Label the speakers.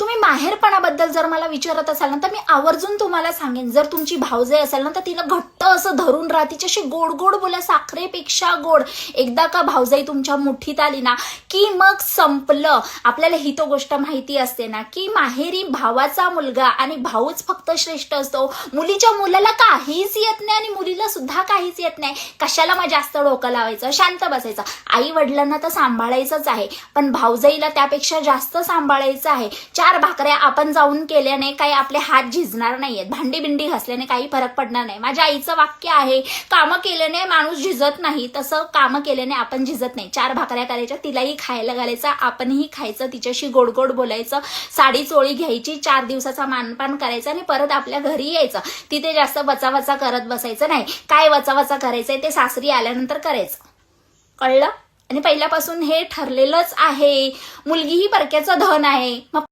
Speaker 1: तुम्ही माहेरपणाबद्दल जर मला विचारत असाल ना, तर मी आवर्जून तुम्हाला सांगेन, जर तुमची भावजाई असेल ना, तर तिला घट्ट असं धरून राहा, तिच्याशी गोड गोड बोला, साखरेपेक्षा गोड. एकदा का भावजाई तुमच्या मुठीत आली ना, की मग संपलं. आपल्याला ही तो गोष्ट माहिती असते ना, की माहेरी भावाचा मुलगा आणि भाऊच फक्त श्रेष्ठ असतो. मुलीच्या मुलाला काहीच येत नाही आणि मुलीला सुद्धा काहीच येत नाही. कशाला मग जास्त डोकं लावायचं, शांत बसायचं. आई वडिलांना तर सांभाळायचंच आहे, पण भावजाईला त्यापेक्षा जास्त सांभाळायचं आहे. 4 भाकऱ्या आपण जाऊन केल्याने काही आपले हात झिजणार नाहीयेत, भांडी बिंडी घासल्याने काही फरक पडणार नाही. माझ्या आईचं वाक्य आहे, कामं केल्याने माणूस झिजत नाही, तसं कामं केल्याने आपण झिजत नाही. 4 भाकऱ्या करायच्या, तिलाही खायला घालायचं, आपणही खायचं, तिच्याशी गोड गोड बोलायचं, साडी चोळी घ्यायची, 4 दिवसाचा मानपान करायचं आणि परत आपल्या घरी यायचं. तिथे जास्त वचावचा करत बसायचं नाही. काय वचावचा करायचंय ते सासरी आल्यानंतर करायचं, कळलं? आणि पहिल्यापासून हे ठरलेलंच आहे. मुलगी ही परक्याचं धन आहे. मग